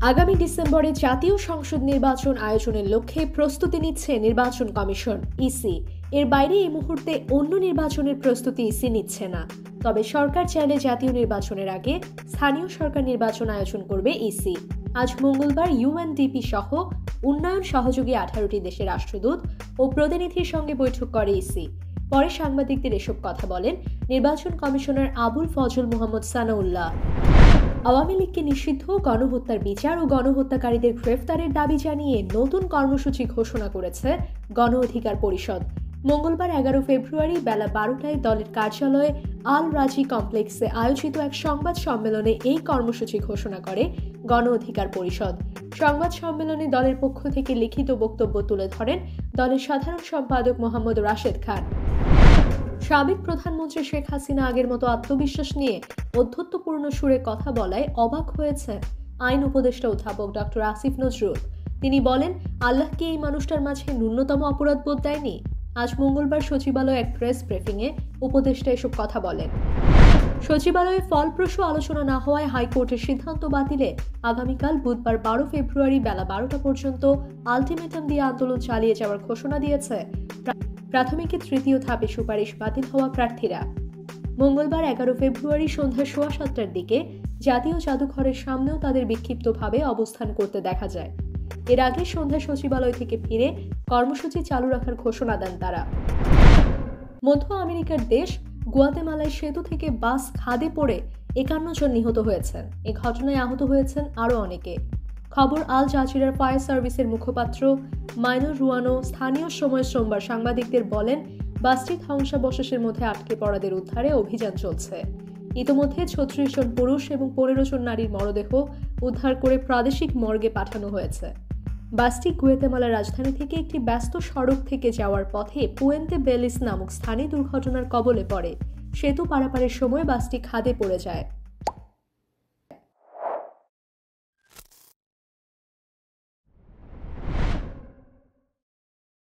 আগামী ডিসেম্বরে জাতীয় সংসদ নির্বাচন আয়োজনের লক্ষ্যে প্রস্তুতি নিচ্ছে নির্বাচন কমিশন ইসি। এর বাইরে এই মুহূর্তে অন্য নির্বাচনের প্রস্তুতি ইসি নিচ্ছে না। তবে সরকার চাইলে জাতীয় নির্বাচনের আগে স্থানীয় সরকার নির্বাচন আয়োজন করবে ইসি। আজ মঙ্গলবার ইউএনডিপি সহ উন্নয়ন সহযোগী 18টি দেশের রাষ্ট্রদূত ও প্রতিনিধির সঙ্গে বৈঠক করে ইসি। পরে সাংবাদিকদের এসব কথা বলেন নির্বাচন কমিশনার আবুল ফজল মোহাম্মদ সানাউল্লাহ। আওয়ামী লীগকে নিষিদ্ধ, গণহত্যার বিচার ও গণহত্যাকারীদের গ্রেফতারের দাবি জানিয়ে নতুন কর্মসূচি ঘোষণা করেছে গণ অধিকার পরিষদ। মঙ্গলবার 11 ফেব্রুয়ারি বেলা 12টায় দলের কার্যালয়ে আল রাজি কমপ্লেক্সে আয়োজিত এক সংবাদ সম্মেলনে এই কর্মসূচি ঘোষণা করে গণ অধিকার পরিষদ। সংবাদ সম্মেলনে দলের পক্ষ থেকে লিখিত বক্তব্য তুলে ধরেন দলের সাধারণ সম্পাদক মোহাম্মদ রাশেদ খান। সাবেক প্রধানমন্ত্রী শেখ হাসিনা আগের মতো আত্মবিশ্বাস নিয়ে অধ্যত্বপূর্ণ সুরে কথা বলায় অবাক হয়েছেন আইন উপদেষ্টা অধ্যাপক ডক্টর আসিফ নজরুল। তিনি বলেন, আল্লাহ কি এই মানুষটার মাঝে ন্যূনতম অপরাধবোধ দেয়নি? আজ মঙ্গলবার সচিবালয়ে এক প্রেস ব্রিফিংয়ে উপদেষ্টা এসব কথা বলেন। সচিবালয়ে ফলপ্রসূ আলোচনা না হওয়ায় হাইকোর্টের সিদ্ধান্ত বাতিলে আগামীকাল বুধবার 12 ফেব্রুয়ারি বেলা 12টা পর্যন্ত আলটিমেটাম দিয়ে আন্দোলন চালিয়ে যাওয়ার ঘোষণা দিয়েছে প্রাথমিকের তৃতীয় ধাপে সুপারিশ বাতিল হওয়া প্রার্থীরা। মঙ্গলবার 11 ফেব্রুয়ারি সন্ধ্যা 7:15টার দিকে জাতীয় জাদুঘরের সামনেও তাদের বিক্ষিপ্তভাবে অবস্থান করতে দেখা যায়। এর আগে সন্ধ্যা সচিবালয় থেকে ফিরে কর্মসূচি চালু রাখার ঘোষণা দেন তারা। মধ্য আমেরিকার দেশ গুয়াতেমালায় সেতু থেকে বাস খাদে পড়ে 51 জন নিহত হয়েছেন। এ ঘটনায় আহত হয়েছেন আরও অনেকে। খবর আল জাজিরার ফায়ার সার্ভিসের মুখপাত্র মাইনুর রুয়ানো স্থানীয় সময় সোমবার সাংবাদিকদের বলেন, বাসটি ধ্বংসাবশেষের মধ্যে আটকে পড়াদের উদ্ধারে অভিযান চলছে। ইতোমধ্যে 36 জন পুরুষ এবং 15 জন নারীর মরদেহ উদ্ধার করে প্রাদেশিক মর্গে পাঠানো হয়েছে। বাসটি গুয়াতেমালার রাজধানী থেকে একটি ব্যস্ত সড়ক থেকে যাওয়ার পথে পুয়েন্তে বেলিস নামক স্থানে দুর্ঘটনার কবলে পড়ে। সেতু পারাপারের সময় বাসটি খাদে পড়ে যায়।